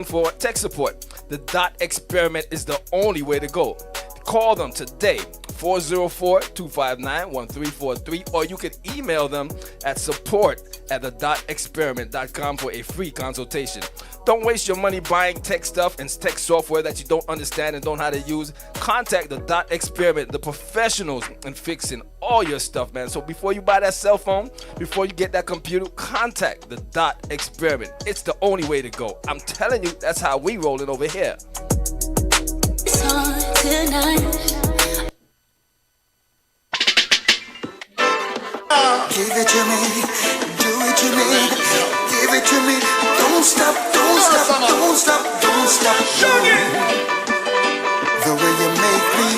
For tech support, the Dot Experiment is the only way to go. Call them today, 404-259-1343, or you can email them at support@thedotexperiment.com for a free consultation. Don't waste your money buying tech stuff and tech software that you don't understand and don't know how to use. Contact the Dot Experiment, the professionals in fixing all your stuff, man. So before you buy that cell phone, before you get that computer, contact the Dot Experiment. It's the only way to go. I'm telling you, that's how we roll it over here. Give it to me, do it to me, give it to me. Don't stop, don't stop, don't stop, don't stop. The way you make me.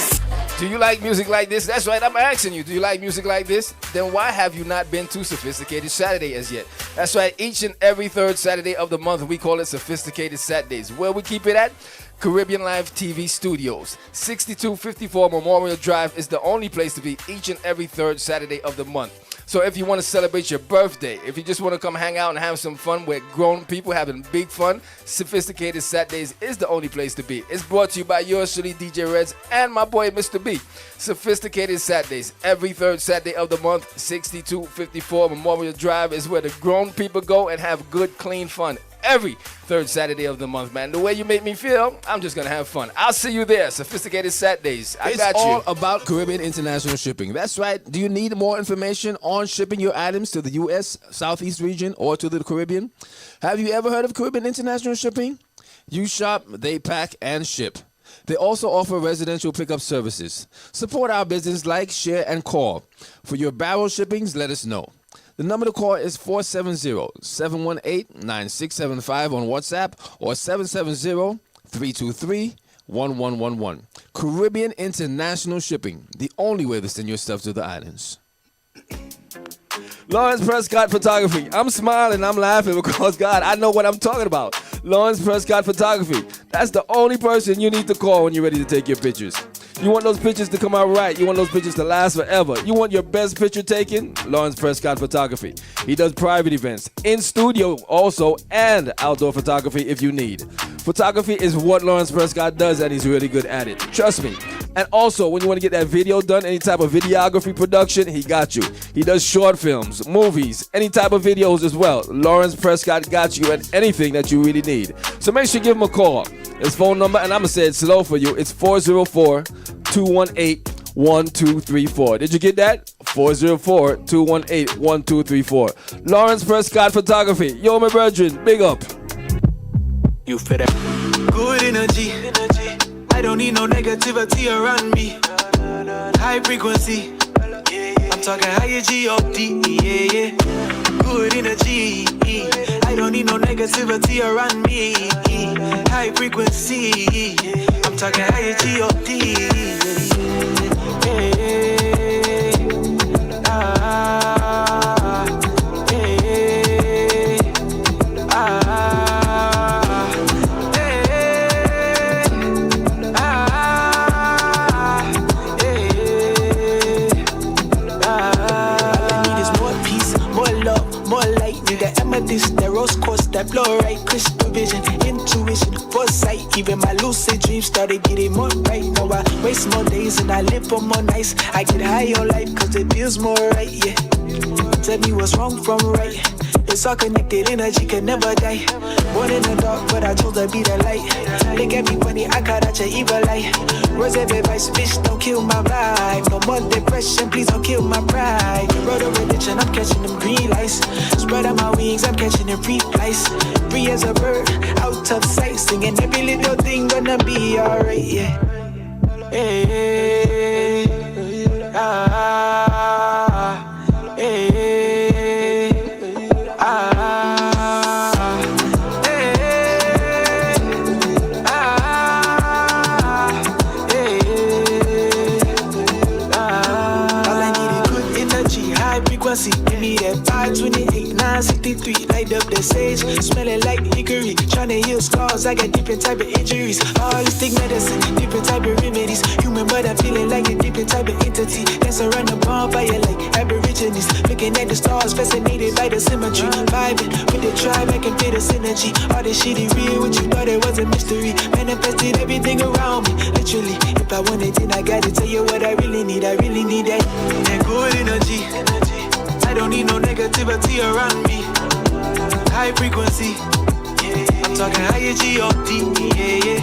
Do you like music like this? That's right, I'm asking you. Do you like music like this? Then why have you not been to Sophisticated Saturday as yet? That's right, each and every third Saturday of the month, we call it Sophisticated Saturdays. Where we keep it at? Caribbeanlifetv Studios. 6254 Memorial Drive is the only place to be each and every third Saturday of the month. So if you want to celebrate your birthday, if you just want to come hang out and have some fun with grown people having big fun, Sophisticated Saturdays is the only place to be. It's brought to you by yours truly, DJ Reds, and my boy, Mr. B. Sophisticated Saturdays, every third Saturday of the month, 6254 Memorial Drive is where the grown people go and have good, clean fun. Every third Saturday of the month, man. The way you make me feel, I'm just going to have fun. I'll see you there. Sophisticated Saturdays. I got you. It's all about Caribbean International Shipping. That's right. Do you need more information on shipping your items to the U.S., Southeast region, or to the Caribbean? Have you ever heard of Caribbean International Shipping? You shop, they pack, and ship. They also offer residential pickup services. Support our business, like, share, and call. For your barrel shippings, let us know. The number to call is 470-718-9675 on WhatsApp or 770-323-1111. Caribbean International Shipping, the only way to send your stuff to the islands. Lawrence Prescott Photography. I'm smiling, I'm laughing because, God, I know what I'm talking about. Lawrence Prescott Photography. That's the only person you need to call when you're ready to take your pictures. You want those pictures to come out right. You want those pictures to last forever. You want your best picture taken? Lawrence Prescott Photography. He does private events, in studio also, and outdoor photography if you need. Photography is what Lawrence Prescott does, and he's really good at it. Trust me. And also, when you want to get that video done, any type of videography production, he got you. He does short films, movies, any type of videos as well. Lawrence Prescott got you and anything that you really need. So make sure you give him a call. His phone number, and I'm going to say it slow for you, it's 404-218-1234. Did you get that? 404-218-1234. Lawrence Prescott Photography. Yo, my brethren, big up. You fit it. Good energy. I don't need no negativity around me. High frequency. I'm talking higher G-O-D. Yeah. Good energy. I don't need no negativity around me. High frequency. I'm talking higher G-O-D. The rose quartz, that blow right, crystal vision, intuition, foresight. Even my lucid dreams started getting more right. Now I waste more days and I live for more nights. I get high on life cause it feels more right, yeah. Tell me what's wrong from right. It's all connected, energy can never die. Born in the dark, but I chose to be the light. Look at me funny, I caught out your evil light. Words of advice, bitch, don't kill my vibe. No more depression, please don't kill my pride. Road of religion, I'm catching them green lights. Spread out my wings, I'm catching them free flights. Free as a bird, out of sight. Singing every little thing gonna be alright, yeah. Hey, give me that 528, 963, light up the sage. Smelling like hickory, tryna heal scars cause I got different type of injuries. Holistic medicine, different type of remedies. Human but I'm feeling like a different type of entity. Dance around the bonfire like aborigines. Looking at the stars, fascinated by the symmetry. Vibing with the tribe, I can feel the synergy. All this shit is real, what you thought it was a mystery. Manifested everything around me, literally. If I want it, then I gotta tell you what I really need. I really need that good energy. I don't need no negativity around me. High frequency, I'm talking higher G-O-D, yeah.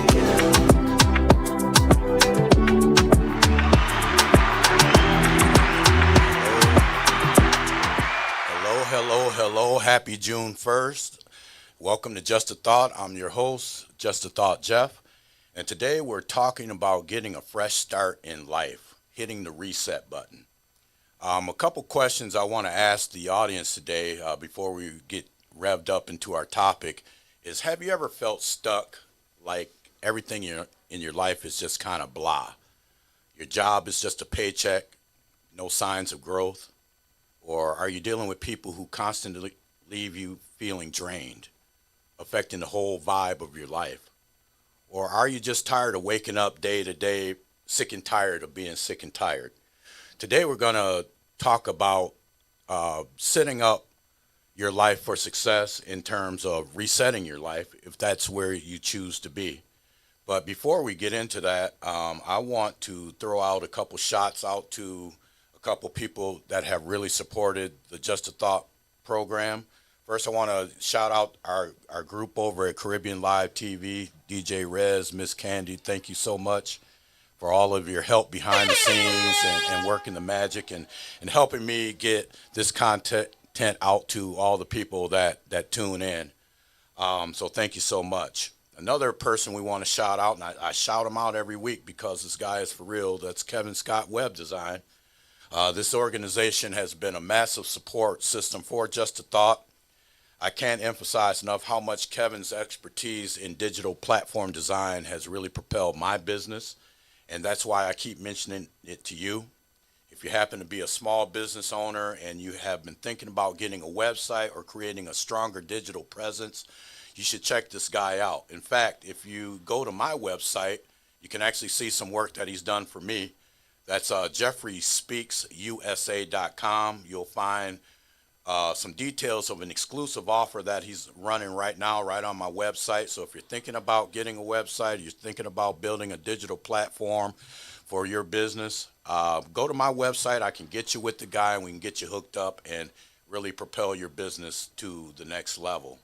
Hello, happy June 1st. Welcome to Just a Thought. I'm your host, Just a Thought Jeff. And today we're talking about getting a fresh start in life, hitting the reset button. A couple questions I want to ask the audience today before we get revved up into our topic is, have you ever felt stuck, like everything in your life is just kind of blah? Your job is just a paycheck, no signs of growth? Or are you dealing with people who constantly leave you feeling drained, affecting the whole vibe of your life? Or are you just tired of waking up day to day, sick and tired of being sick and tired? Today we're going to talk about setting up your life for success in terms of resetting your life, if that's where you choose to be. But before we get into that, I want to throw out a couple shots out to a couple people that have really supported the Just a Thought program. First, I want to shout out our group over at Caribbeanlifetv, DJ Rez, Miss Candy. Thank you so much for all of your help behind the scenes and working the magic and helping me get this content out to all the people that tune in. So thank you so much. Another person we want to shout out, and I shout him out every week because this guy is for real, that's Kevin Scott Web Design. This organization has been a massive support system for Just a Thought. I can't emphasize enough how much Kevin's expertise in digital platform design has really propelled my business. And that's why I keep mentioning it to you. If you happen to be a small business owner and you have been thinking about getting a website or creating a stronger digital presence, you should check this guy out. In fact, if you go to my website, you can actually see some work that he's done for me. That's jeffreyspeaksusa.com. You'll find some details of an exclusive offer that he's running right now, right on my website. So if you're thinking about getting a website, you're thinking about building a digital platform for your business, go to my website. I can get you with the guy and we can get you hooked up and really propel your business to the next level.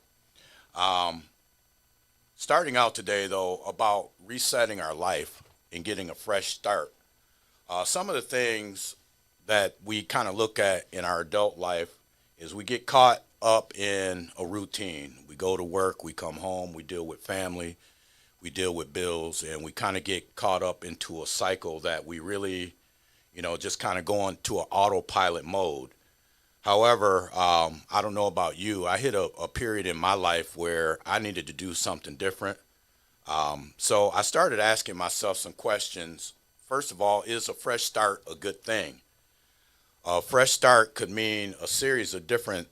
Starting out today, though, about resetting our life and getting a fresh start. Some of the things that we kind of look at in our adult life is we get caught up in a routine. We go to work, we come home, we deal with family, we deal with bills, and we kind of get caught up into a cycle that we really, just kind of go into an autopilot mode. However, I don't know about you, I hit a period in my life where I needed to do something different. So I started asking myself some questions. First of all, is a fresh start a good thing? A fresh start could mean a series of different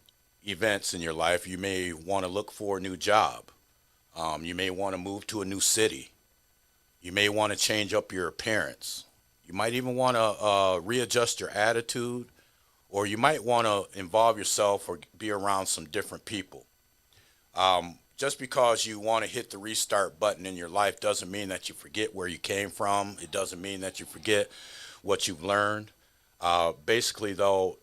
events in your life. You may want to look for a new job. You may want to move to a new city. You may want to change up your appearance. You might even want to readjust your attitude, or you might want to involve yourself or be around some different people. Just because you want to hit the restart button in your life doesn't mean that you forget where you came from. It doesn't mean that you forget what you've learned. Basically, though,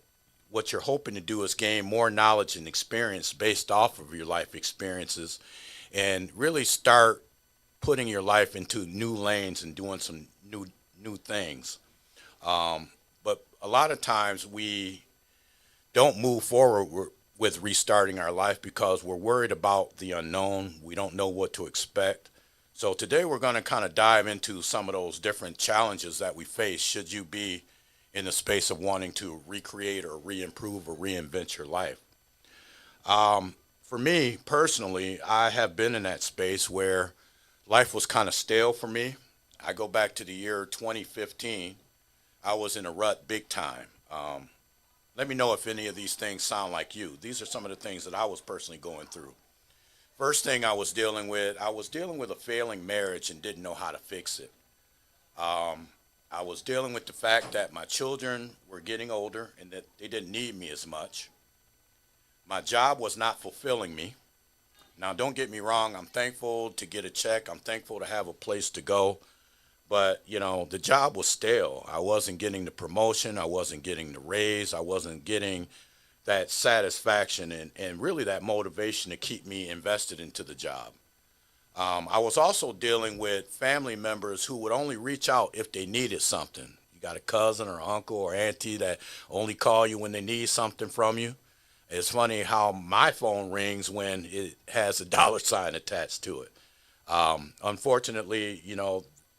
what you're hoping to do is gain more knowledge and experience based off of your life experiences and really start putting your life into new lanes and doing some new things. But a lot of times we don't move forward with restarting our life because we're worried about the unknown. We don't know what to expect. So today we're going to kind of dive into some of those different challenges that we face should you be in the space of wanting to recreate or re-improve or reinvent your life. For me personally, I have been in that space where life was kind of stale for me. I go back to the year 2015. I was in a rut big time. Let me know if any of these things sound like you. These are some of the things that I was personally going through. First thing I was dealing with a failing marriage and didn't know how to fix it. I was dealing with the fact that my children were getting older and that they didn't need me as much. My job was not fulfilling me. Now, don't get me wrong, I'm thankful to get a check. I'm thankful to have a place to go. But, the job was stale. I wasn't getting the promotion. I wasn't getting the raise. I wasn't getting that satisfaction and really that motivation to keep me invested into the job. I was also dealing with family members who would only reach out if they needed something. You got a cousin or uncle or auntie that only call you when they need something from you. It's funny how my phone rings when it has a dollar sign attached to it. Unfortunately,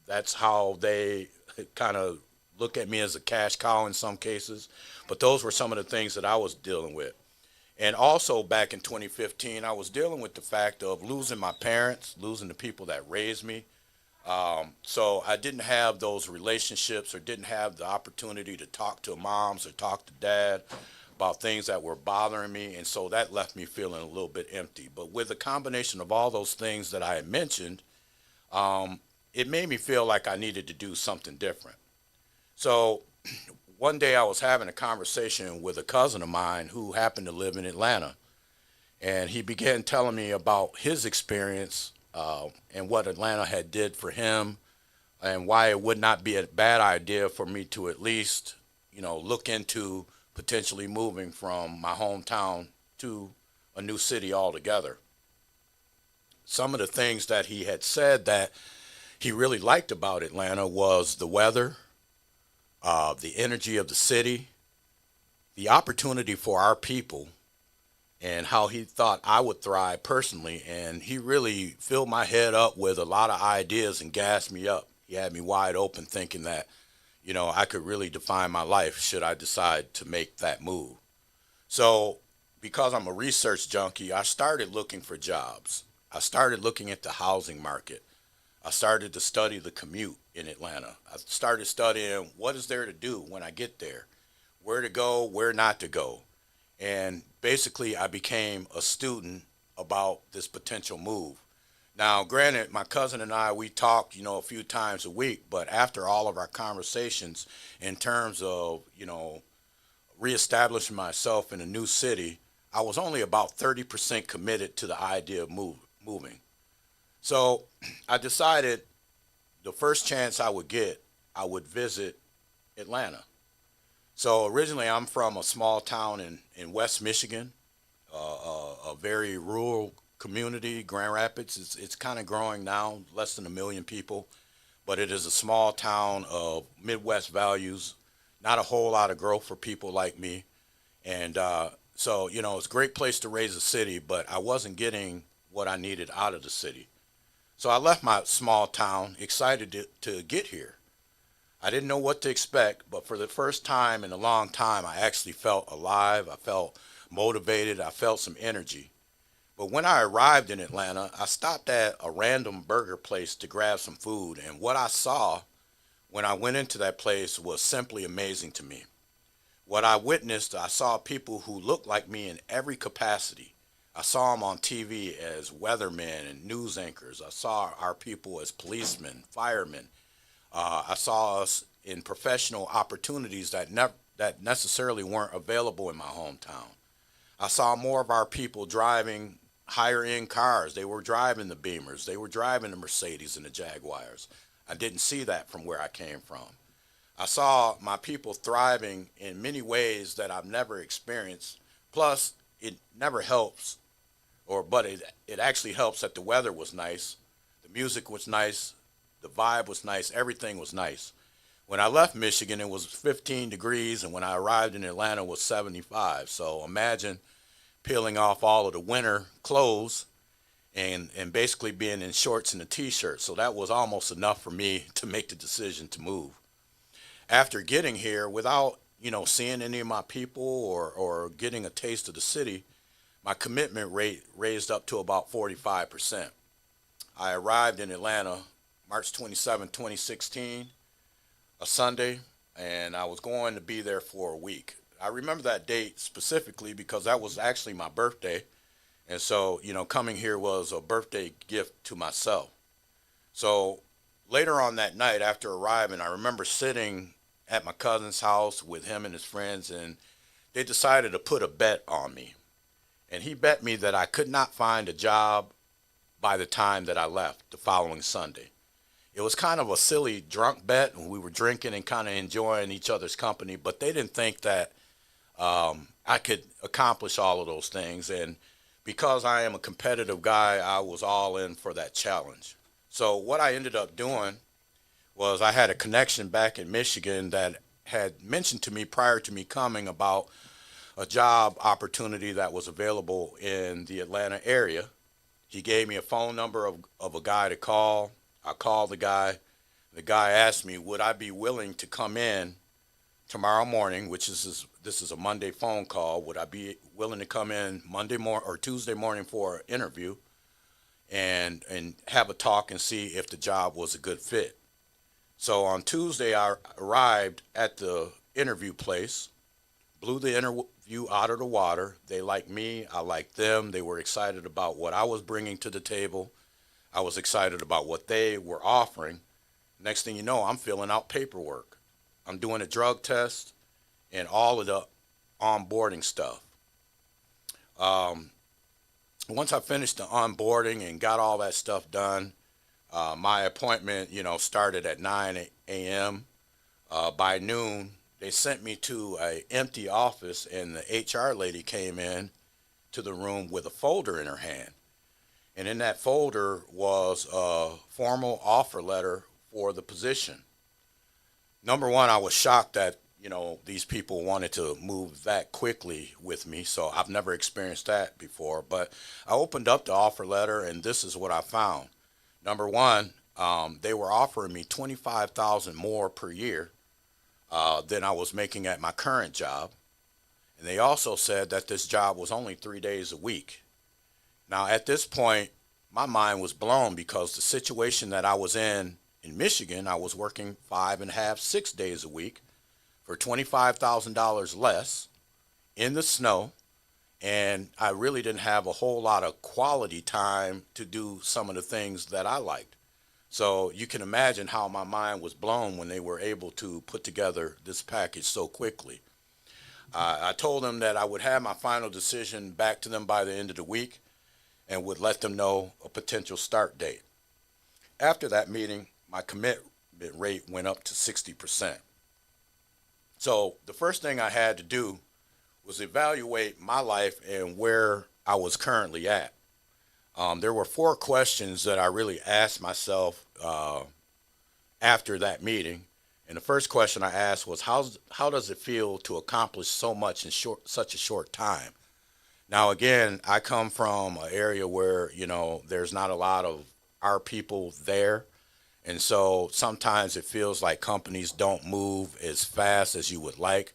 that's how they kind of look at me as a cash cow in some cases. But those were some of the things that I was dealing with. And also back in 2015, I was dealing with the fact of losing my parents, losing the people that raised me. So I didn't have those relationships or didn't have the opportunity to talk to moms or talk to dad about things that were bothering me. And so that left me feeling a little bit empty. But with a combination of all those things that I had mentioned, it made me feel like I needed to do something different. So one day I was having a conversation with a cousin of mine who happened to live in Atlanta. And he began telling me about his experience and what Atlanta had did for him and why it would not be a bad idea for me to at least, look into potentially moving from my hometown to a new city altogether. Some of the things that he had said that he really liked about Atlanta was the weather, the energy of the city, the opportunity for our people, and how he thought I would thrive personally. And he really filled my head up with a lot of ideas and gassed me up. He had me wide open thinking that, I could really define my life should I decide to make that move. So because I'm a research junkie, I started looking for jobs. I started looking at the housing market. I started to study the commute in Atlanta. I started studying what is there to do when I get there, where to go, where not to go. And basically, I became a student about this potential move. Now, granted, my cousin and I, we talk, a few times a week, but after all of our conversations in terms of, reestablishing myself in a new city, I was only about 30% committed to the idea of moving. So I decided the first chance I would get, I would visit Atlanta. So originally I'm from a small town in West Michigan, a very rural community, Grand Rapids. It's kind of growing now, less than 1 million people, but it is a small town of Midwest values, not a whole lot of growth for people like me. And so, it's a great place to raise a city, but I wasn't getting what I needed out of the city. So I left my small town excited to get here. I didn't know what to expect, but for the first time in a long time, I actually felt alive. I felt motivated. I felt some energy. But when I arrived in Atlanta, I stopped at a random burger place to grab some food. And what I saw when I went into that place was simply amazing to me. What I witnessed, I saw people who looked like me in every capacity. I saw them on TV as weathermen and news anchors. I saw our people as policemen, firemen. I saw us in professional opportunities that necessarily weren't available in my hometown. I saw more of our people driving higher end cars. They were driving the Beamers. They were driving the Mercedes and the Jaguars. I didn't see that from where I came from. I saw my people thriving in many ways that I've never experienced. Plus, it never helps, but it actually helps that the weather was nice, the music was nice, the vibe was nice, everything was nice. When I left Michigan, it was 15 degrees, and when I arrived in Atlanta, it was 75. So imagine peeling off all of the winter clothes and basically being in shorts and a t-shirt. So that was almost enough for me to make the decision to move. After getting here, without seeing any of my people or getting a taste of the city, my commitment rate raised up to about 45%. I arrived in Atlanta March 27, 2016, a Sunday, and I was going to be there for a week. I remember that date specifically because that was actually my birthday, And so, coming here was a birthday gift to myself. So later on that night after arriving, I remember sitting at my cousin's house with him and his friends, and they decided to put a bet on me. And he bet me that I could not find a job by the time that I left the following Sunday. It was kind of a silly drunk bet, and we were drinking and kind of enjoying each other's company, but they didn't think that I could accomplish all of those things. And because I am a competitive guy, I was all in for that challenge. So what I ended up doing was I had a connection back in Michigan that had mentioned to me prior to me coming about a job opportunity that was available in the Atlanta area. He gave me a phone number of a guy to call. I called the guy. The guy asked me, would I be willing to come in tomorrow morning, this is a Monday phone call. Would I be willing to come in Monday morning or Tuesday morning for an interview and have a talk and see if the job was a good fit? So on Tuesday, I arrived at the interview place, blew the interview out of the water. They liked me. I liked them. They were excited about what I was bringing to the table. I was excited about what they were offering. Next thing you know, I'm filling out paperwork. I'm doing a drug test and all of the onboarding stuff. Once I finished the onboarding and got all that stuff done, my appointment, started at 9 a.m. By noon, they sent me to an empty office, and the HR lady came in to the room with a folder in her hand. And in that folder was a formal offer letter for the position. Number one, I was shocked that, these people wanted to move that quickly with me. So I've never experienced that before. But I opened up the offer letter, and this is what I found. Number one, they were offering me $25,000 more per year than I was making at my current job. And they also said that this job was only 3 days a week. Now, at this point, my mind was blown because the situation that I was in Michigan, I was working 5.5, 6 days a week for $25,000 less in the snow. And I really didn't have a whole lot of quality time to do some of the things that I liked. So you can imagine how my mind was blown when they were able to put together this package so quickly. I told them that I would have my final decision back to them by the end of the week and would let them know a potential start date. After that meeting, my commitment rate went up to 60%. So the first thing I had to do was evaluate my life and where I was currently at. There were 4 questions that I really asked myself after that meeting. And the first question I asked was, how does it feel to accomplish so much in such a short time? Now, again, I come from an area where, there's not a lot of our people there. And so sometimes it feels like companies don't move as fast as you would like.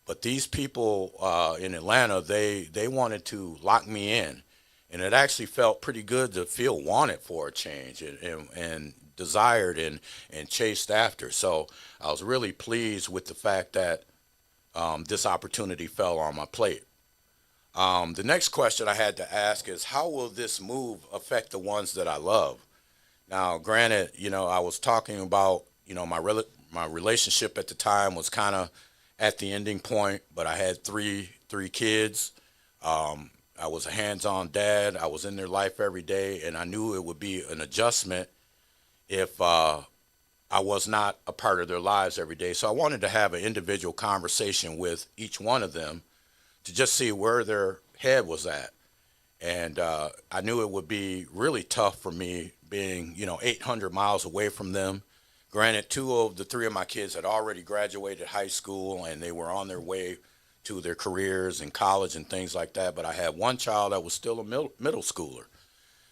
But these people in Atlanta, they wanted to lock me in. And it actually felt pretty good to feel wanted for a change and desired and chased after. So I was really pleased with the fact that this opportunity fell on my plate. The next question I had to ask is, how will this move affect the ones that I love? Now, granted, I was talking about, my relationship at the time was kind of at the ending point, but I had three kids. I was a hands-on dad. I was in their life every day, and I knew it would be an adjustment if I was not a part of their lives every day. So I wanted to have an individual conversation with each one of them to just see where their head was at. And I knew it would be really tough for me being, 800 miles away from them. Granted, 2 of the 3 of my kids had already graduated high school, and they were on their way to their careers and college and things like that. But I had one child that was still a middle schooler.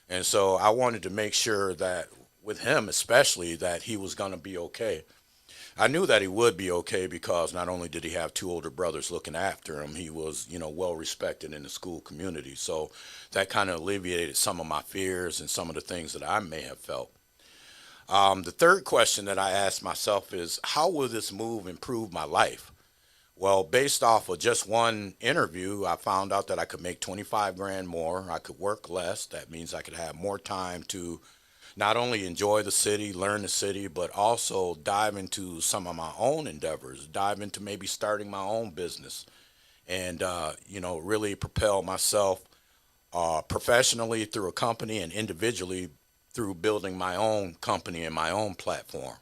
And so I wanted to make sure that with him especially, that he was going to be okay. I knew that he would be okay because not only did he have 2 older brothers looking after him, he was, well respected in the school community. So that kind of alleviated some of my fears and some of the things that I may have felt. The third question that I asked myself is, how will this move improve my life? Well, based off of just one interview, I found out that I could make 25 grand more. I could work less. That means I could have more time to not only enjoy the city, learn the city, but also dive into some of my own endeavors, dive into maybe starting my own business and, really propel myself professionally through a company and individually through building my own company and my own platform.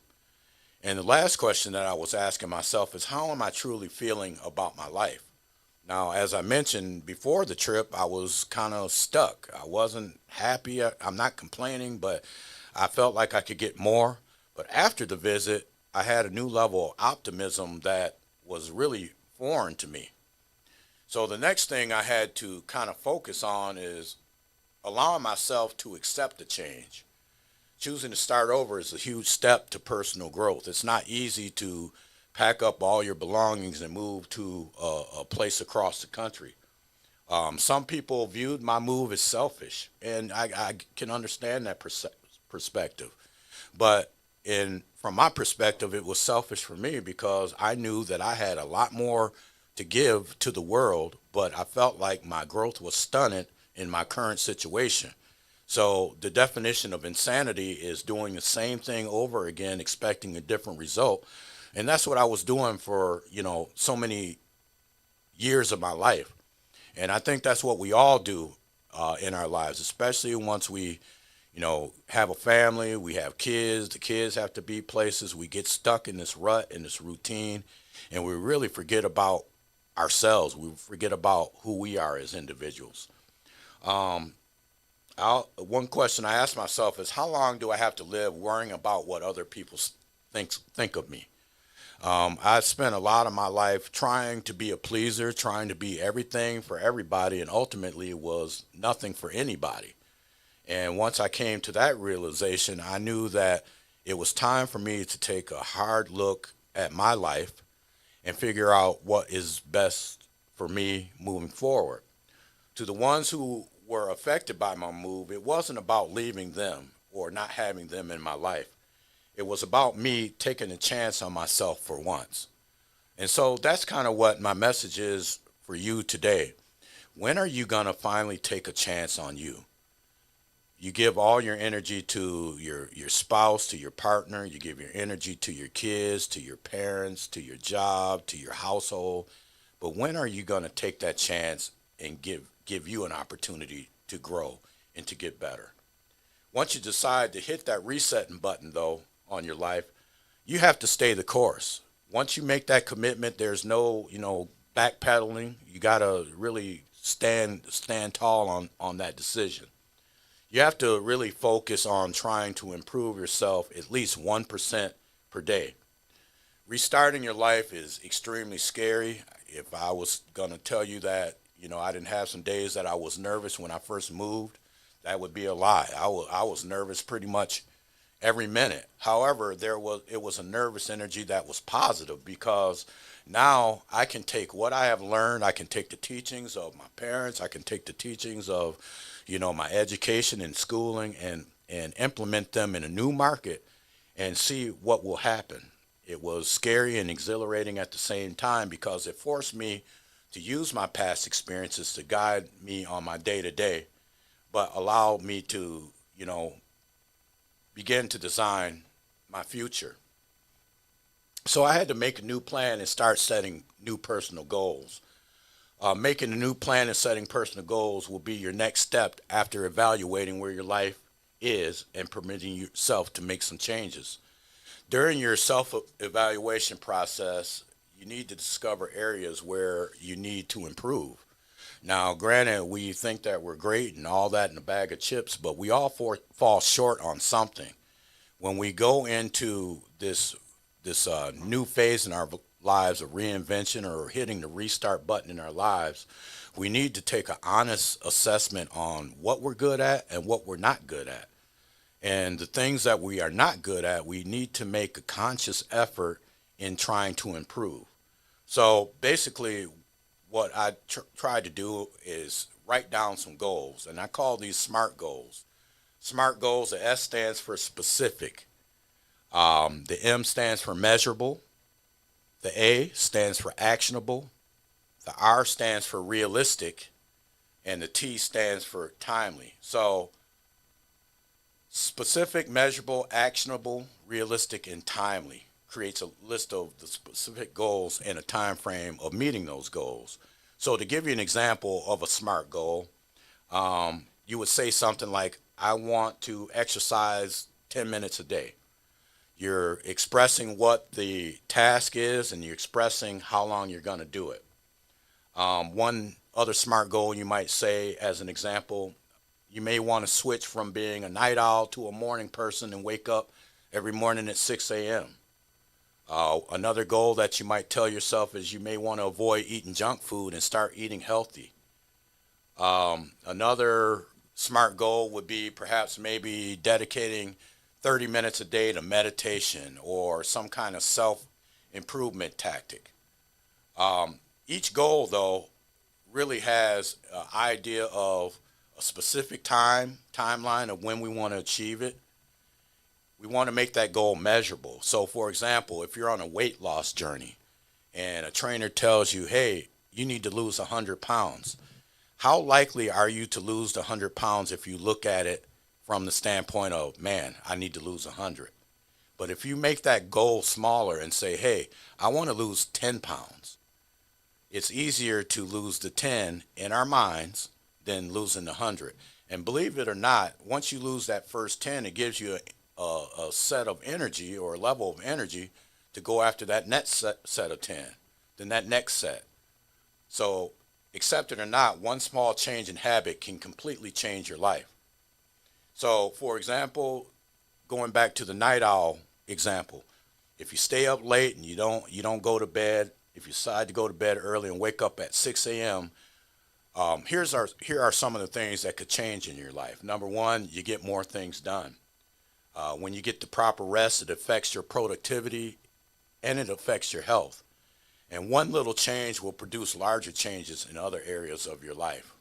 And the last question that I was asking myself is, how am I truly feeling about my life? Now, as I mentioned before the trip, I was kind of stuck. I wasn't happy. I'm not complaining, but I felt like I could get more. But after the visit, I had a new level of optimism that was really foreign to me. So the next thing I had to kind of focus on is allowing myself to accept the change. Choosing to start over is a huge step to personal growth. It's not easy to pack up all your belongings and move to a place across the country. Some people viewed my move as selfish, and I can understand that perspective. But from my perspective, it was selfish for me because I knew that I had a lot more to give to the world, but I felt like my growth was stunted in my current situation. So the definition of insanity is doing the same thing over again, expecting a different result. And that's what I was doing for, so many years of my life. And I think that's what we all do in our lives, especially once we, have a family, we have kids, the kids have to be places, we get stuck in this rut, in this routine, and we really forget about ourselves. We forget about who we are as individuals. One question I ask myself is, how long do I have to live worrying about what other people think of me? I spent a lot of my life trying to be a pleaser, trying to be everything for everybody, and ultimately was nothing for anybody. And once I came to that realization, I knew that it was time for me to take a hard look at my life and figure out what is best for me moving forward. To the ones who were affected by my move, it wasn't about leaving them or not having them in my life. It was about me taking a chance on myself for once. And so that's kind of what my message is for you today. When are you going to finally take a chance on you? You give all your energy to your spouse, to your partner. You give your energy to your kids, to your parents, to your job, to your household. But when are you going to take that chance and give you an opportunity to grow and to get better? Once you decide to hit that resetting button, though, on your life, you have to stay the course. Once you make that commitment, there's no, backpedaling. You got to really stand tall on that decision. You have to really focus on trying to improve yourself at least 1% per day. Restarting your life is extremely scary. If I was going to tell you that, I didn't have some days that I was nervous when I first moved, that would be a lie. I was nervous pretty much every minute. However, it was a nervous energy that was positive because now I can take what I have learned. I can take the teachings of my parents. I can take the teachings of, my education and schooling and implement them in a new market and see what will happen. It was scary and exhilarating at the same time because it forced me to use my past experiences to guide me on my day-to-day, but allowed me to, begin to design my future. So I had to make a new plan and start setting new personal goals. Making a new plan and setting personal goals will be your next step after evaluating where your life is and permitting yourself to make some changes. During your self-evaluation process, you need to discover areas where you need to improve. Now, granted, we think that we're great and all that in a bag of chips, but we all fall short on something. When we go into this new phase in our lives of reinvention or hitting the restart button in our lives, we need to take an honest assessment on what we're good at and what we're not good at. And the things that we are not good at, we need to make a conscious effort in trying to improve. So basically, what I try to do is write down some goals, and I call these SMART goals. SMART goals, the S stands for specific. The M stands for measurable. The A stands for actionable, the R stands for realistic, and the T stands for timely. So specific, measurable, actionable, realistic, and timely creates a list of the specific goals and a time frame of meeting those goals. So to give you an example of a SMART goal, you would say something like, I want to exercise 10 minutes a day. You're expressing what the task is and you're expressing how long you're going to do it. One other SMART goal you might say as an example, you may want to switch from being a night owl to a morning person and wake up every morning at 6 a.m. Another goal that you might tell yourself is you may want to avoid eating junk food and start eating healthy. Another SMART goal would be perhaps maybe dedicating 30 minutes a day to meditation or some kind of self-improvement tactic. Each goal, though, really has an idea of a specific timeline of when we want to achieve it. We want to make that goal measurable. So, for example, if you're on a weight loss journey and a trainer tells you, hey, you need to lose 100 pounds, how likely are you to lose the 100 pounds if you look at it from the standpoint of, man, I need to lose 100? But if you make that goal smaller and say, hey, I want to lose 10 pounds, it's easier to lose the 10 in our minds than losing the 100. And believe it or not, once you lose that first 10, it gives you a set of energy or a level of energy to go after that next set of 10, then that next set. So accept it or not, one small change in habit can completely change your life. So, for example, going back to the night owl example, if you stay up late and you don't go to bed, if you decide to go to bed early and wake up at 6 a.m., here are some of the things that could change in your life. Number one, you get more things done. When you get the proper rest, it affects your productivity and it affects your health. And one little change will produce larger changes in other areas of your life.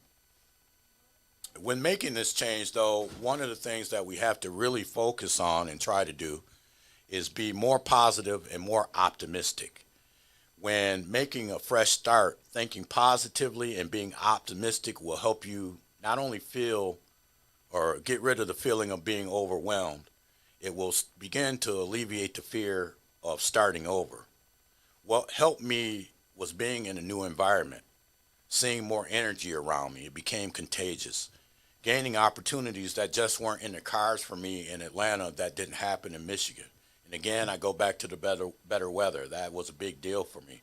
When making this change, though, one of the things that we have to really focus on and try to do is be more positive and more optimistic. When making a fresh start, thinking positively and being optimistic will help you not only feel or get rid of the feeling of being overwhelmed, it will begin to alleviate the fear of starting over. What helped me was being in a new environment, seeing more energy around me. It became contagious. Gaining opportunities that just weren't in the cards for me in Atlanta that didn't happen in Michigan. And again, I go back to the better weather. That was a big deal for me.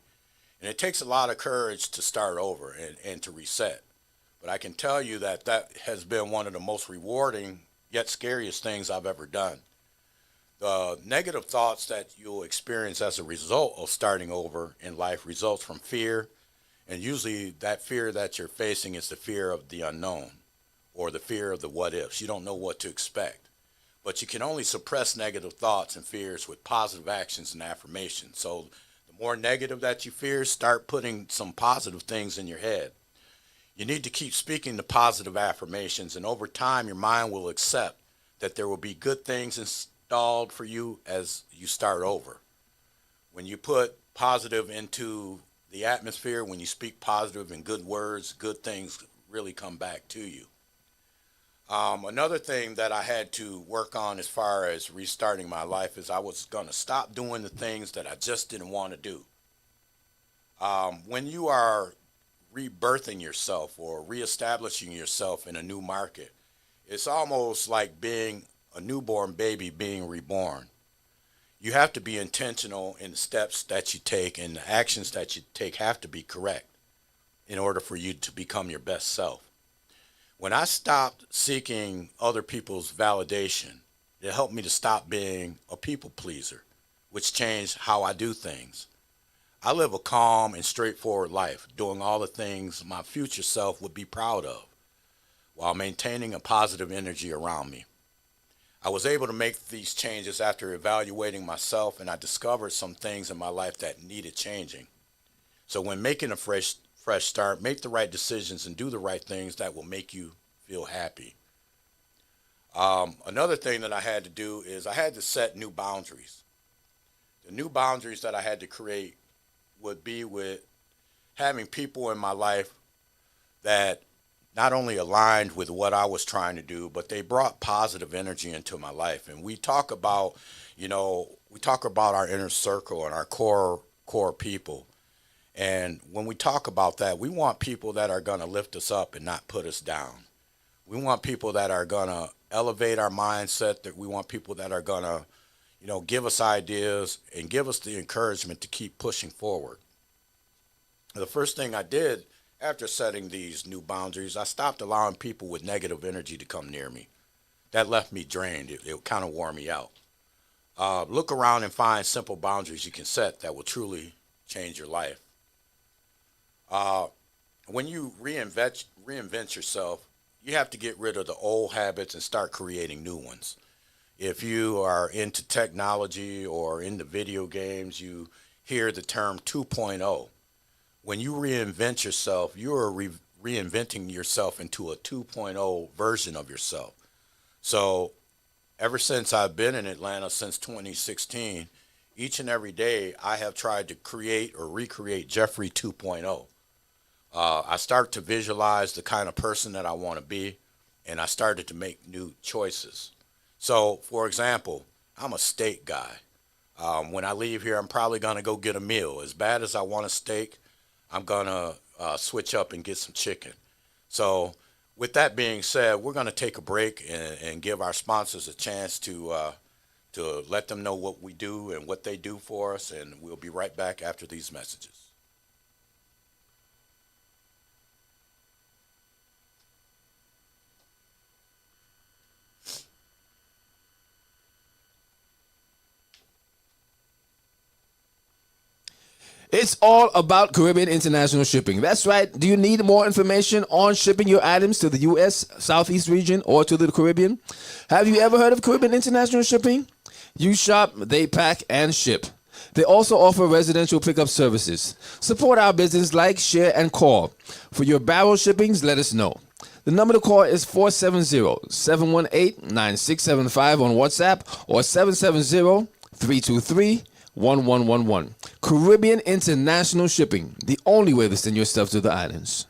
And it takes a lot of courage to start over and to reset. But I can tell you that has been one of the most rewarding yet scariest things I've ever done. The negative thoughts that you'll experience as a result of starting over in life results from fear. And usually that fear that you're facing is the fear of the unknown or the fear of the what ifs. You don't know what to expect. But you can only suppress negative thoughts and fears with positive actions and affirmations. So the more negative that you fear, start putting some positive things in your head. You need to keep speaking the positive affirmations, and over time your mind will accept that there will be good things installed for you as you start over. When you put positive into the atmosphere, when you speak positive and good words, good things really come back to you. Another thing that I had to work on as far as restarting my life is I was going to stop doing the things that I just didn't want to do. When you are rebirthing yourself or reestablishing yourself in a new market, it's almost like being a newborn baby being reborn. You have to be intentional in the steps that you take, and the actions that you take have to be correct in order for you to become your best self. When I stopped seeking other people's validation, it helped me to stop being a people pleaser, which changed how I do things. I live a calm and straightforward life, doing all the things my future self would be proud of, while maintaining a positive energy around me. I was able to make these changes after evaluating myself, and I discovered some things in my life that needed changing. So when making a fresh start, make the right decisions and do the right things that will make you feel happy. Another thing that I had to do is I had to set new boundaries. The new boundaries that I had to create would be with having people in my life that not only aligned with what I was trying to do, but they brought positive energy into my life. And we talk about, our inner circle and our core people. And when we talk about that, we want people that are going to lift us up and not put us down. We want people that are going to elevate our mindset, that we want people that are going to, give us ideas and give us the encouragement to keep pushing forward. The first thing I did after setting these new boundaries, I stopped allowing people with negative energy to come near me. That left me drained. It kind of wore me out. Look around and find simple boundaries you can set that will truly change your life. When you reinvent yourself, you have to get rid of the old habits and start creating new ones. If you are into technology or into video games, you hear the term 2.0. When you reinvent yourself, you are reinventing yourself into a 2.0 version of yourself. So ever since I've been in Atlanta since 2016, each and every day I have tried to create or recreate Jeffrey 2.0. I start to visualize the kind of person that I want to be, and I started to make new choices. So, for example, I'm a steak guy. When I leave here, I'm probably going to go get a meal. As bad as I want a steak, I'm going to switch up and get some chicken. So, with that being said, we're going to take a break and give our sponsors a chance to let them know what we do and what they do for us, and we'll be right back after these messages. It's all about Caribbean International Shipping. That's right. Do you need more information on shipping your items to the U.S. Southeast region or to the Caribbean? Have you ever heard of Caribbean International Shipping? You shop, they pack, and ship. They also offer residential pickup services. Support our business, like, share, and call. For your barrel shippings, let us know. The number to call is 470-718-9675 on WhatsApp or 770-323-1111. Caribbean International Shipping, the only way to send your stuff to the islands.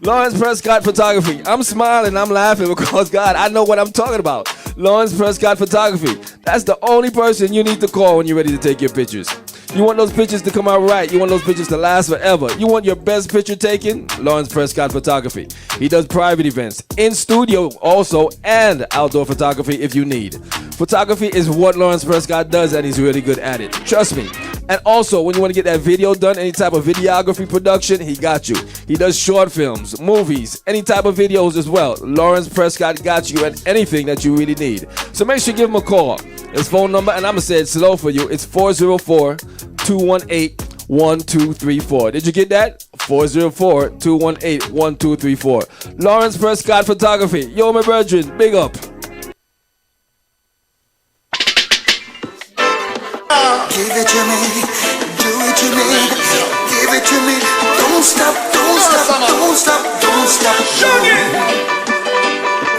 Lawrence Prescott Photography. I'm smiling, I'm laughing because, God, I know what I'm talking about. Lawrence Prescott Photography. That's the only person you need to call when you're ready to take your pictures. You want those pictures to come out right. You want those pictures to last forever. You want your best picture taken? Lawrence Prescott Photography. He does private events, in studio also, and outdoor photography if you need. Photography is what Lawrence Prescott does, and he's really good at it. Trust me. And also, when you want to get that video done, any type of videography production, he got you. He does short films, movies, any type of videos as well. Lawrence Prescott got you at anything that you really need. So make sure you give him a call. His phone number, and I'm going to say it slow for you, it's 404-218-1234. Did you get that? 404-218-1234. Lawrence Prescott Photography. Yo, my brethren, big up. Give it to me, do it to me, give it to me. Don't stop, don't stop, don't stop, don't stop.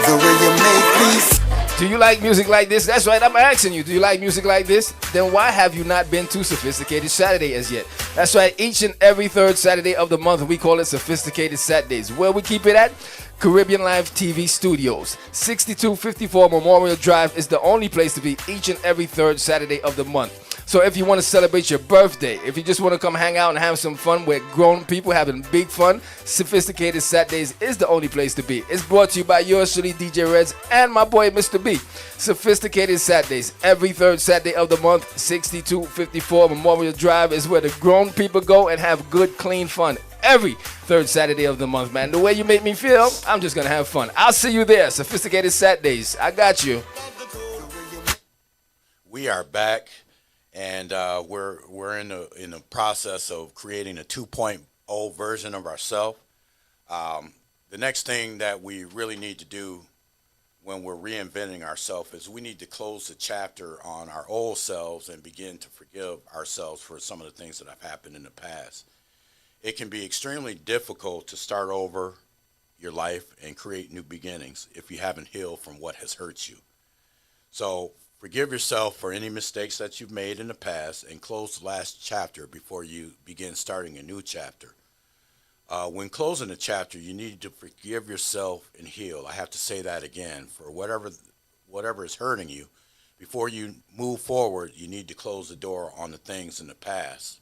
The way you make me feel. Do you like music like this? That's right, I'm asking you. Do you like music like this? Then why have you not been to Sophisticated Saturday as yet? That's right, each and every third Saturday of the month, we call it Sophisticated Saturdays. Where we keep it at? Caribbeanlifetv Studios. 6254 Memorial Drive is the only place to be each and every third Saturday of the month. So if you want to celebrate your birthday, if you just want to come hang out and have some fun with grown people having big fun, Sophisticated Saturdays is the only place to be. It's brought to you by yours truly, DJ Reds, and my boy, Mr. B. Sophisticated Saturdays, every third Saturday of the month, 6254 Memorial Drive is where the grown people go and have good, clean fun. Every third Saturday of the month, man. The way you make me feel, I'm just going to have fun. I'll see you there, Sophisticated Saturdays. I got you. We are back. And we're in the process of creating a 2.0 version of ourselves. The next thing that we really need to do when we're reinventing ourselves is we need to close the chapter on our old selves and begin to forgive ourselves for some of the things that have happened in the past. It can be extremely difficult to start over your life and create new beginnings if you haven't healed from what has hurt you. So Forgive yourself for any mistakes that you've made in the past and close the last chapter before you begin starting a new chapter. When closing a chapter, you need to forgive yourself and heal. I have to say that again. For whatever is hurting you, before you move forward, you need to close the door on the things in the past.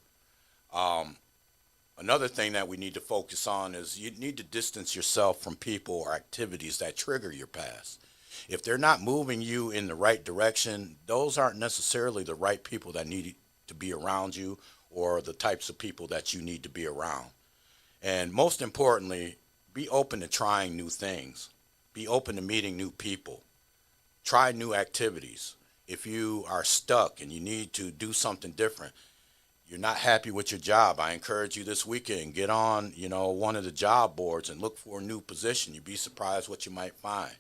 Another thing that we need to focus on is you need to distance yourself from people or activities that trigger your past. If they're not moving you in the right direction, those aren't necessarily the right people that need to be around you or the types of people that you need to be around. And most importantly, be open to trying new things. Be open to meeting new people. Try new activities. If you are stuck and you need to do something different, you're not happy with your job, I encourage you this weekend, get on, one of the job boards and look for a new position. You'd be surprised what you might find.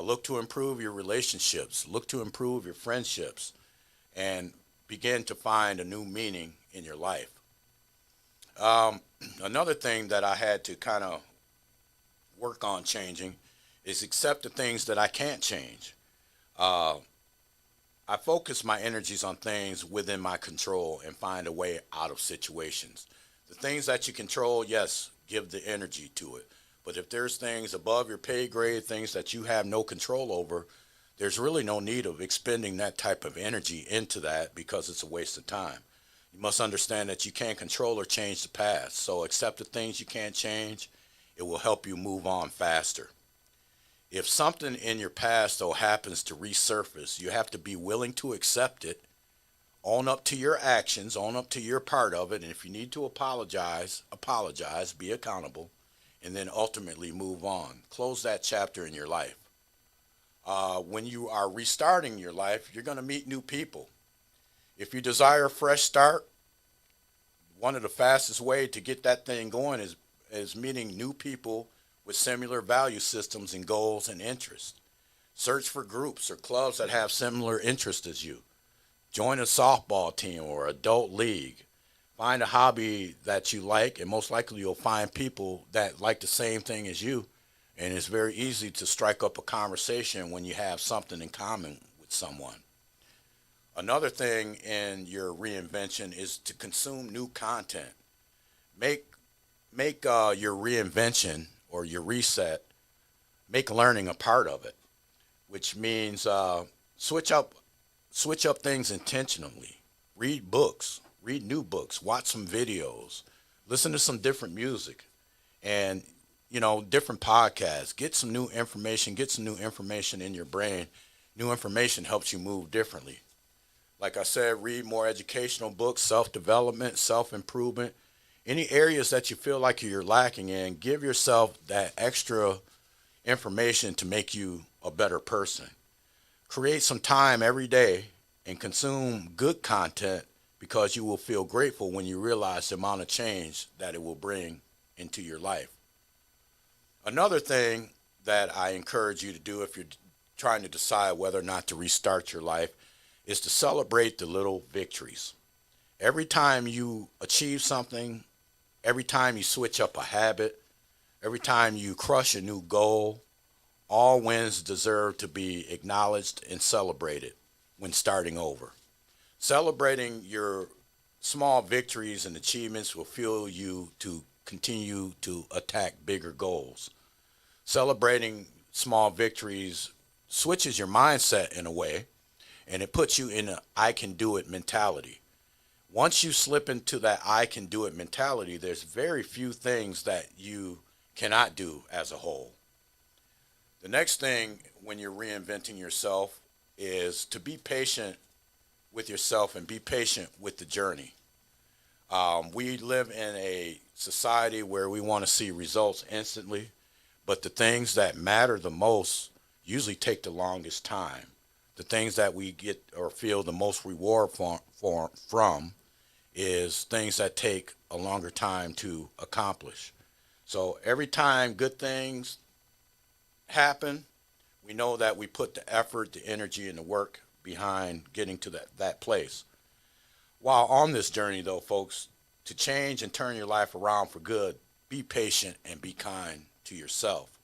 Look to improve your relationships. Look to improve your friendships and begin to find a new meaning in your life. Another thing that I had to kind of work on changing is accept the things that I can't change. I focus my energies on things within my control and find a way out of situations. The things that you control, yes, give the energy to it. But if there's things above your pay grade, things that you have no control over, there's really no need of expending that type of energy into that because it's a waste of time. You must understand that you can't control or change the past. So accept the things you can't change. It will help you move on faster. If something in your past, though, happens to resurface, you have to be willing to accept it, own up to your actions, own up to your part of it, and if you need to apologize, be accountable, and then ultimately move on. Close that chapter in your life. When you are restarting your life, you're going to meet new people. If you desire a fresh start, one of the fastest ways to get that thing going is meeting new people with similar value systems and goals and interests. Search for groups or clubs that have similar interests as you. Join a softball team or adult league. Find a hobby that you like, and most likely you'll find people that like the same thing as you. And it's very easy to strike up a conversation when you have something in common with someone. Another thing in your reinvention is to consume new content. Make your reinvention or your reset, make learning a part of it, which means switch up things intentionally. Read books, read new books, watch some videos, listen to some different music, and different podcasts. Get some new information in your brain. New information helps you move differently. Like I said, read more educational books, self-development, self-improvement. Any areas that you feel like you're lacking in, give yourself that extra information to make you a better person. Create some time every day and consume good content because you will feel grateful when you realize the amount of change that it will bring into your life. Another thing that I encourage you to do if you're trying to decide whether or not to restart your life is to celebrate the little victories. Every time you achieve something, every time you switch up a habit, every time you crush a new goal, all wins deserve to be acknowledged and celebrated when starting over. Celebrating your small victories and achievements will fuel you to continue to attack bigger goals. Celebrating small victories switches your mindset in a way, and it puts you in an I can do it mentality. Once you slip into that I can do it mentality, there's very few things that you cannot do as a whole. The next thing when you're reinventing yourself is to be patient with yourself and be patient with the journey. We live in a society where we want to see results instantly, but the things that matter the most usually take the longest time. The things that we get or feel the most reward from is things that take a longer time to accomplish. So every time good things happen, we know that we put the effort, the energy, and the work behind getting to that place. While on this journey, though, folks, to change and turn your life around for good, be patient and be kind to yourself.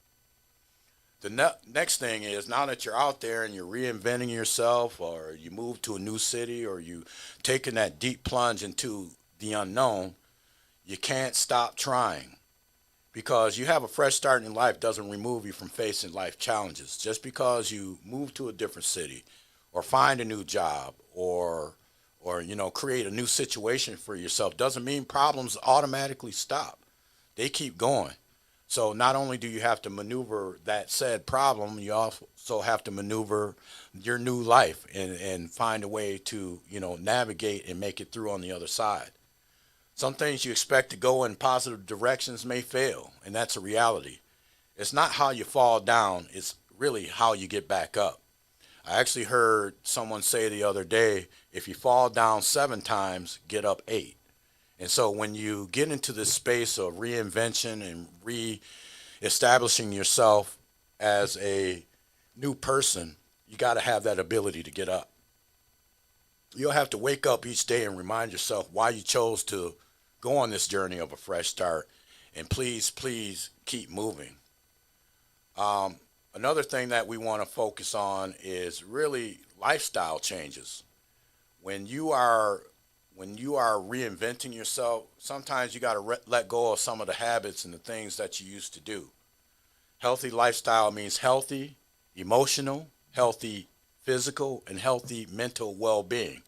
The next thing is, now that you're out there and you're reinventing yourself, or you move to a new city, or you taking that deep plunge into the unknown, you can't stop trying, because you have a fresh start in life doesn't remove you from facing life challenges. Just because you move to a different city, or find a new job, or create a new situation for yourself, doesn't mean problems automatically stop. They keep going. So not only do you have to maneuver that said problem, you also have to maneuver your new life, and find a way to, navigate and make it through on the other side. Some things you expect to go in positive directions may fail, and that's a reality. It's not how you fall down, it's really how you get back up. I actually heard someone say the other day, if you fall down 7 times, get up 8. And so when you get into this space of reinvention and re-establishing yourself as a new person, you got to have that ability to get up. You'll have to wake up each day and remind yourself why you chose to go on this journey of a fresh start. And please, please keep moving. Another thing that we want to focus on is really lifestyle changes. When you are reinventing yourself, sometimes you got to let go of some of the habits and the things that you used to do. Healthy lifestyle means healthy, emotional, healthy physical, and healthy mental well-being.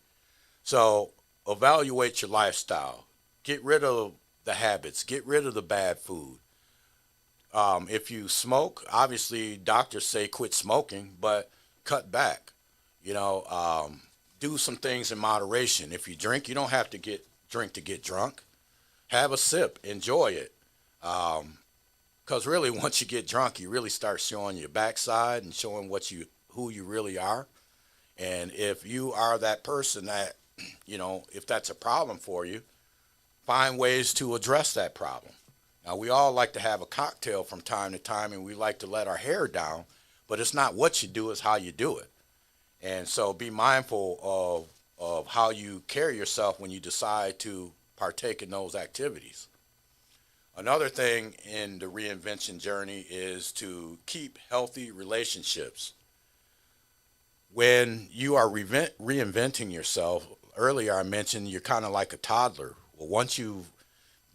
So evaluate your lifestyle. Get rid of the habits. Get rid of the bad food. If you smoke, obviously doctors say quit smoking, but cut back. Do some things in moderation. If you drink, you don't have to drink to get drunk. Have a sip, enjoy it. Because really, once you get drunk, you really start showing your backside and showing who you really are. And if you are that person that, if that's a problem for you, find ways to address that problem. Now, we all like to have a cocktail from time to time, and we like to let our hair down, but it's not what you do, it's how you do it. And so be mindful of how you carry yourself when you decide to partake in those activities. Another thing in the reinvention journey is to keep healthy relationships. When you are reinventing yourself, earlier I mentioned you're kind of like a toddler. Well, once you've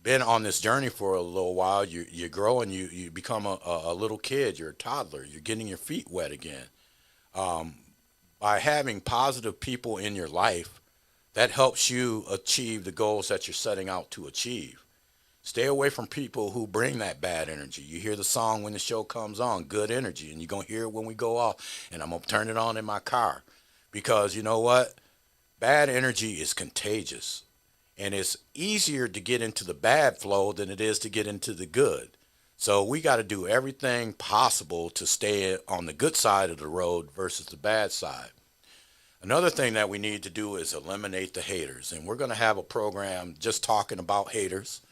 been on this journey for a little while, you grow and you become a little kid. You're a toddler. You're getting your feet wet again. By having positive people in your life, that helps you achieve the goals that you're setting out to achieve. Stay away from people who bring that bad energy. You hear the song when the show comes on, Good Energy, and you're going to hear it when we go off, and I'm going to turn it on in my car. Because you know what? Bad energy is contagious, and it's easier to get into the bad flow than it is to get into the good. So we got to do everything possible to stay on the good side of the road versus the bad side. Another thing that we need to do is eliminate the haters, and we're going to have a program just talking about haters.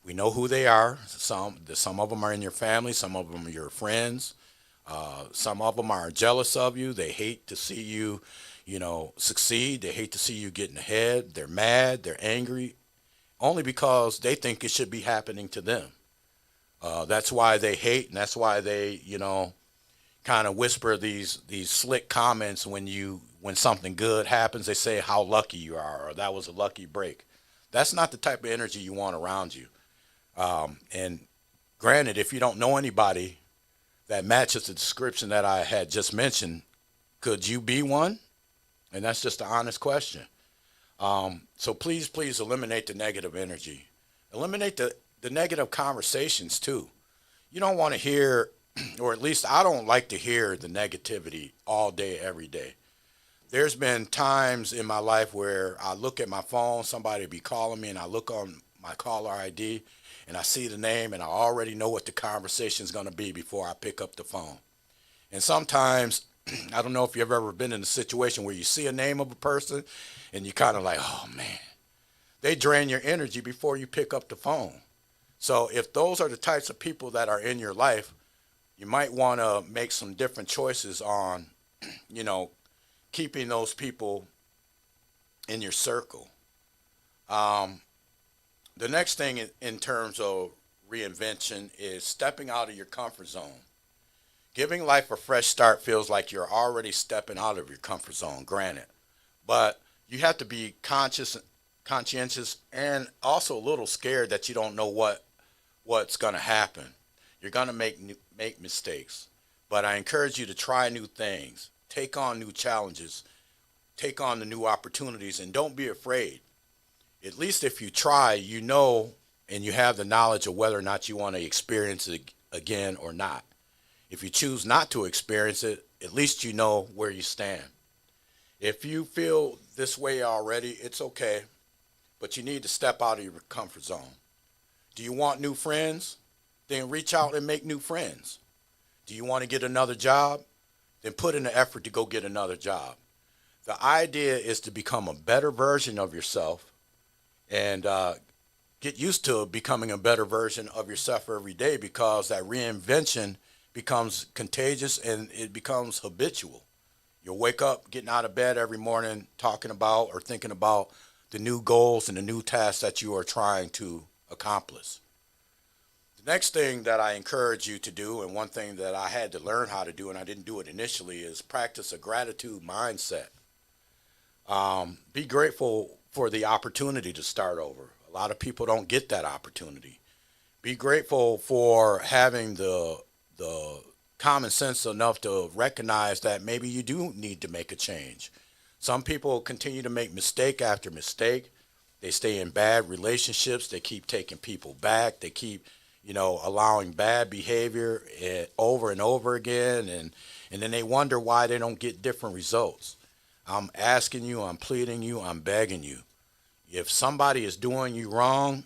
We know who they are. Some of them are in your family. Some of them are your friends. Some of them are jealous of you. They hate to see you, succeed. They hate to see you getting ahead. They're mad. They're angry, only because they think it should be happening to them. That's why they hate, and that's why they, kind of whisper these slick comments when something good happens. They say how lucky you are, or that was a lucky break. That's not the type of energy you want around you. And granted, if you don't know anybody that matches the description that I had just mentioned, could you be one? And that's just an honest question. So please eliminate the negative energy. Eliminate the negative conversations too. You don't want to hear, or at least I don't like to hear the negativity all day, every day. There's been times in my life where I look at my phone, somebody be calling me, and I look on my caller ID, and I see the name, and I already know what the conversation is going to be before I pick up the phone. And sometimes, I don't know if you've ever been in a situation where you see a name of a person, and you kind of like, oh man, they drain your energy before you pick up the phone. So if those are the types of people that are in your life, you might want to make some different choices on, keeping those people in your circle. The next thing in terms of reinvention is stepping out of your comfort zone. Giving life a fresh start feels like you're already stepping out of your comfort zone, granted. But you have to be conscientious, and also a little scared that you don't know what's going to happen. You're going to make mistakes. But I encourage you to try new things, take on new challenges, take on the new opportunities, and don't be afraid. At least if you try, you know, and you have the knowledge of whether or not you want to experience it again or not. If you choose not to experience it, at least you know where you stand. If you feel this way already, it's okay, but you need to step out of your comfort zone. Do you want new friends? Then reach out and make new friends. Do you want to get another job? Then put in the effort to go get another job. The idea is to become a better version of yourself and get used to becoming a better version of yourself every day, because that reinvention becomes contagious and it becomes habitual. You'll wake up getting out of bed every morning talking about or thinking about the new goals and the new tasks that you are trying to accomplish. The next thing that I encourage you to do, and one thing that I had to learn how to do and I didn't do it initially, is practice a gratitude mindset. Be grateful for the opportunity to start over. A lot of people don't get that opportunity. Be grateful for having the common sense enough to recognize that maybe you do need to make a change. Some people continue to make mistake after mistake. They stay in bad relationships. They keep taking people back. They keep, allowing bad behavior over and over again. And then they wonder why they don't get different results. I'm asking you, I'm pleading you, I'm begging you. If somebody is doing you wrong,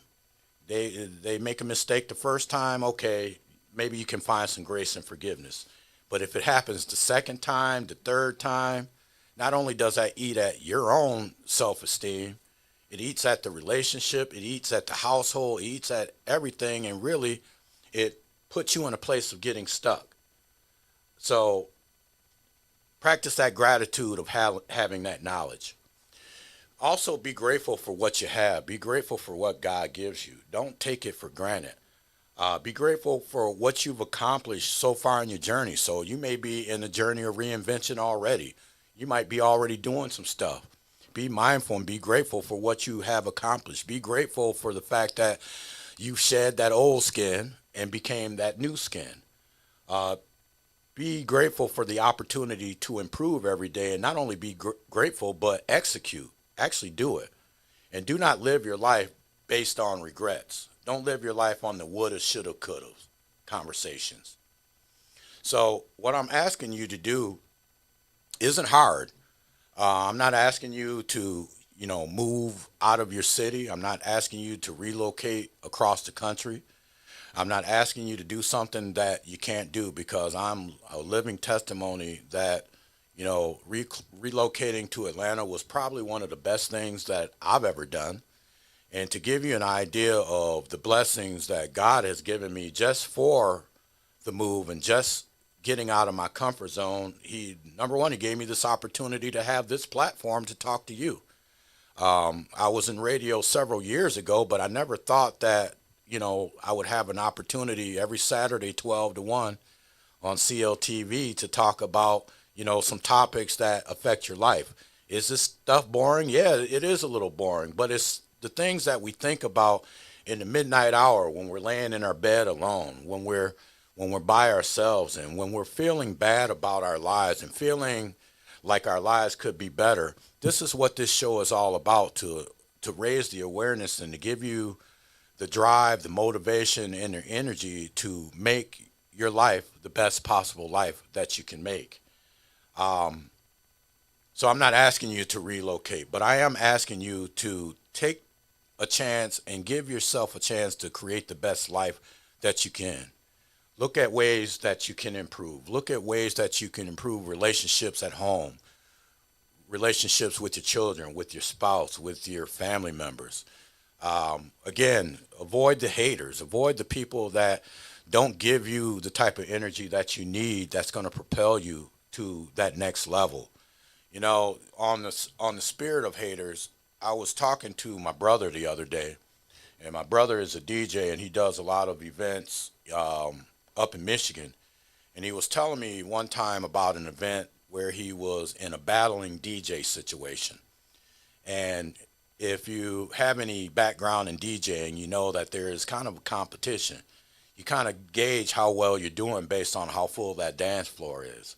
they make a mistake the first time, okay, maybe you can find some grace and forgiveness. But if it happens the second time, the third time, not only does that eat at your own self-esteem, it eats at the relationship, it eats at the household, it eats at everything, and really it puts you in a place of getting stuck. So practice that gratitude of having that knowledge. Also, be grateful for what you have. Be grateful for what God gives you. Don't take it for granted. Be grateful for what you've accomplished so far in your journey. So you may be in the journey of reinvention already. You might be already doing some stuff. Be mindful and be grateful for what you have accomplished. Be grateful for the fact that you shed that old skin and became that new skin. Be grateful for the opportunity to improve every day, and not only be grateful, but execute. Actually do it. And do not live your life based on regrets. Don't live your life on the woulda, shoulda, coulda conversations. So what I'm asking you to do isn't hard. I'm not asking you to, move out of your city. I'm not asking you to relocate across the country. I'm not asking you to do something that you can't do, because I'm a living testimony that, relocating to Atlanta was probably one of the best things that I've ever done. And to give you an idea of the blessings that God has given me just for the move and just getting out of my comfort zone, number one, he gave me this opportunity to have this platform to talk to you. I was in radio several years ago, but I never thought that, I would have an opportunity every Saturday, 12 to 1 on CLTV to talk about, some topics that affect your life. Is this stuff boring? Yeah, it is a little boring, but it's the things that we think about in the midnight hour when we're laying in our bed alone, when we're by ourselves, and when we're feeling bad about our lives and feeling like our lives could be better. This is what this show is all about, to raise the awareness and to give you the drive, the motivation, and the energy to make your life the best possible life that you can make. So I'm not asking you to relocate, but I am asking you to take a chance and give yourself a chance to create the best life that you can. Look at ways that you can improve. Look at ways that you can improve relationships at home, relationships with your children, with your spouse, with your family members. Again, avoid the haters. Avoid the people that don't give you the type of energy that you need that's going to propel you to that next level. On the spirit of haters, I was talking to my brother the other day, and my brother is a DJ, and he does a lot of events up in Michigan. And he was telling me one time about an event where he was in a battling DJ situation. And if you have any background in DJing, you know that there is kind of a competition. You kind of gauge how well you're doing based on how full that dance floor is.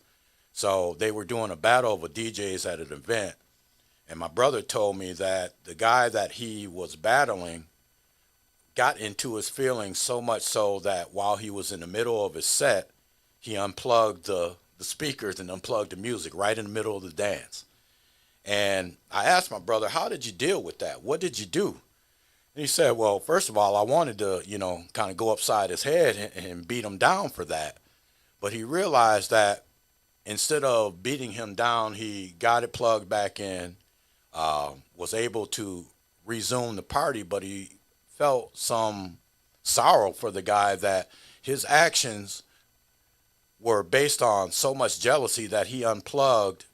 So they were doing a battle of DJs at an event. And my brother told me that the guy that he was battling got into his feelings so much so that while he was in the middle of his set, he unplugged the speakers and unplugged the music right in the middle of the dance. And I asked my brother, how did you deal with that? What did you do? And he said, well, first of all, I wanted to, kind of go upside his head and beat him down for that. But he realized that instead of beating him down, he got it plugged back in, was able to resume the party, but he felt some sorrow for the guy that his actions were based on so much jealousy that he unplugged.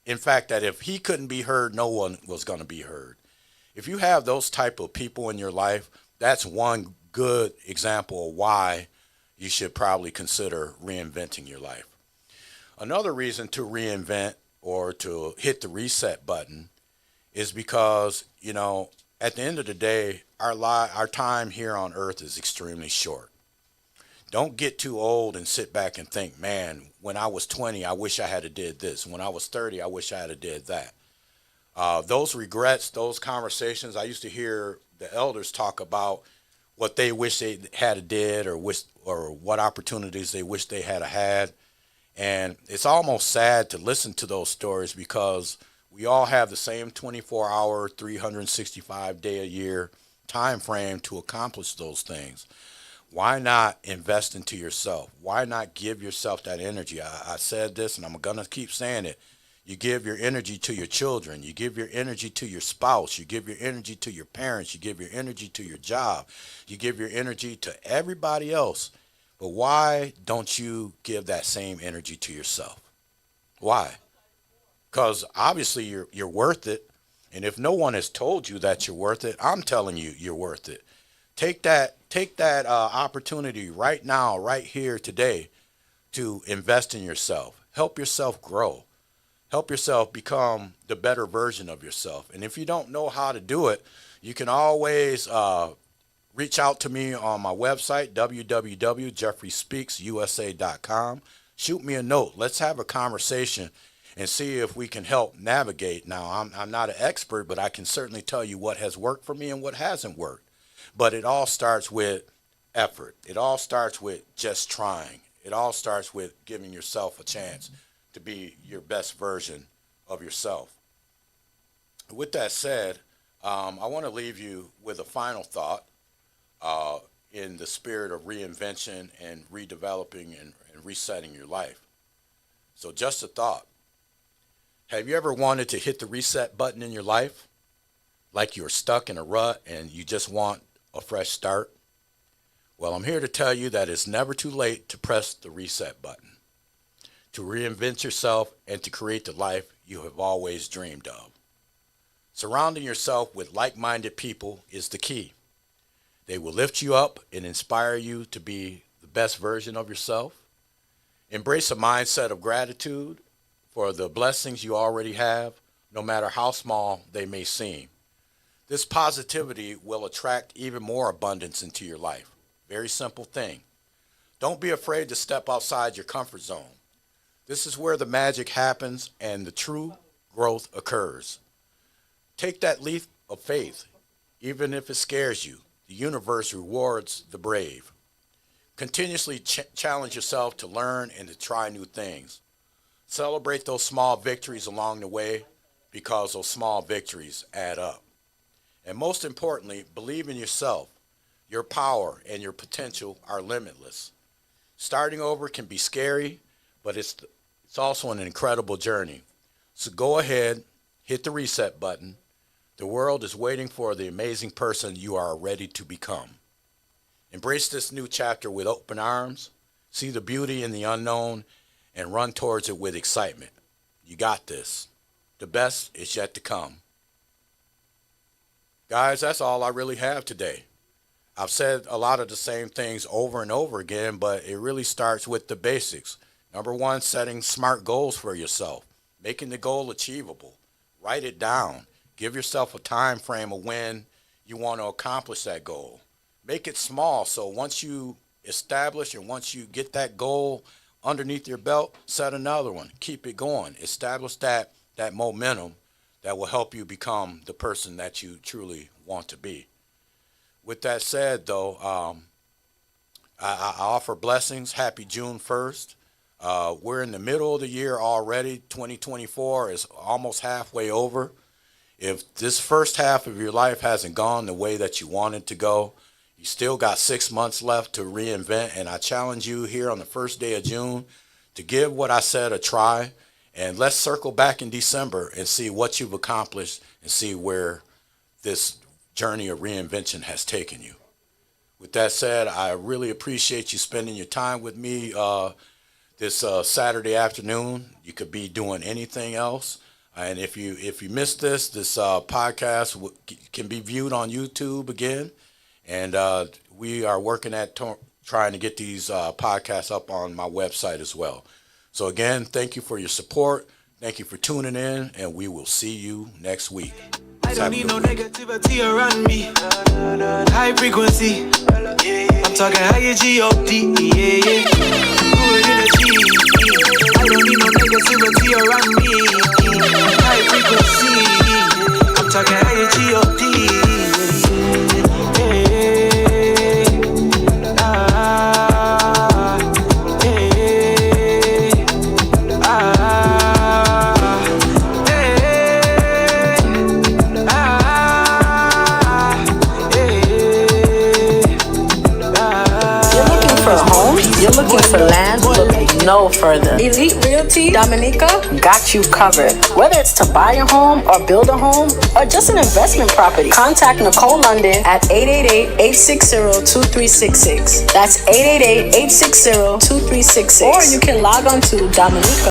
In fact, that if he couldn't be heard, no one was going to be heard. If you have those type of people in your life, that's one good example of why you should probably consider reinventing your life. Another reason to reinvent or to hit the reset button is because, at the end of the day, our time here on earth is extremely short. Don't get too old and sit back and think, man, when I was 20, I wish I had did this. When I was 30, I wish I had did that. Those regrets, those conversations, I used to hear the elders talk about what they wish they had did or what opportunities they wish they had. And it's almost sad to listen to those stories because we all have the same 24-hour, 365-day-a-year time frame to accomplish those things. Why not invest into yourself? Why not give yourself that energy? I said this, and I'm going to keep saying it. You give your energy to your children. You give your energy to your spouse. You give your energy to your parents. You give your energy to your job. You give your energy to everybody else. But why don't you give that same energy to yourself? Why? Because obviously you're worth it. And if no one has told you that you're worth it, I'm telling you you're worth it. Take that opportunity right now, right here today, to invest in yourself. Help yourself grow. Help yourself become the better version of yourself. And if you don't know how to do it, you can always reach out to me on my website, www.jeffreyspeaksusa.com. Shoot me a note. Let's have a conversation and see if we can help navigate. Now, I'm not an expert, but I can certainly tell you what has worked for me and what hasn't worked. But it all starts with effort. It all starts with just trying. It all starts with giving yourself a chance to be your best version of yourself. With that said, I want to leave you with a final thought in the spirit of reinvention and redeveloping and resetting your life. So just a thought. Have you ever wanted to hit the reset button in your life? Like you're stuck in a rut and you just want a fresh start? Well, I'm here to tell you that it's never too late to press the reset button, to reinvent yourself and to create the life you have always dreamed of. Surrounding yourself with like-minded people is the key. They will lift you up and inspire you to be the best version of yourself. Embrace a mindset of gratitude for the blessings you already have, no matter how small they may seem. This positivity will attract even more abundance into your life. Very simple thing. Don't be afraid to step outside your comfort zone. This is where the magic happens and the true growth occurs. Take that leap of faith, even if it scares you. The universe rewards the brave. Continuously challenge yourself to learn and to try new things. Celebrate those small victories along the way because those small victories add up. And most importantly, believe in yourself. Your power and your potential are limitless. Starting over can be scary, but it's also an incredible journey. So go ahead, hit the reset button. The world is waiting for the amazing person you are ready to become. Embrace this new chapter with open arms. See the beauty in the unknown and run towards it with excitement. You got this. The best is yet to come. Guys, that's all I really have today. I've said a lot of the same things over and over again, but it really starts with the basics. Number one, setting smart goals for yourself, making the goal achievable. Write it down. Give yourself a time frame of when you want to accomplish that goal. Make it small, so once you establish and once you get that goal underneath your belt, set another one. Keep it going. Establish that momentum that will help you become the person that you truly want to be. With that said, though, I offer blessings. Happy June 1st. We're in the middle of the year already. 2024 is almost halfway over. If this first half of your life hasn't gone the way that you want it to go, you still got 6 months left to reinvent. And I challenge you here on the first day of June to give what I said a try. And let's circle back in December and see what you've accomplished and see where this journey of reinvention has taken you. With that said, I really appreciate you spending your time with me this Saturday afternoon. You could be doing anything else. And if you missed this podcast can be viewed on YouTube again. And we are working at trying to get these podcasts up on my website as well. So again, thank you for your support. Thank you for tuning in, and we will see you next week. I don't need no negativity around me. High frequency. I'm talking higher G-O-D. Yeah. Good energy. I don't need no negativity around me. High frequency. I'm talking higher G-O-D. You're looking for land? Look no further. Elite Realty Dominica got you covered. Whether it's to buy a home or build a home or just an investment property, contact Nicole London at 888-860-2366. That's 888-860-2366. Or you can log on to Dominica.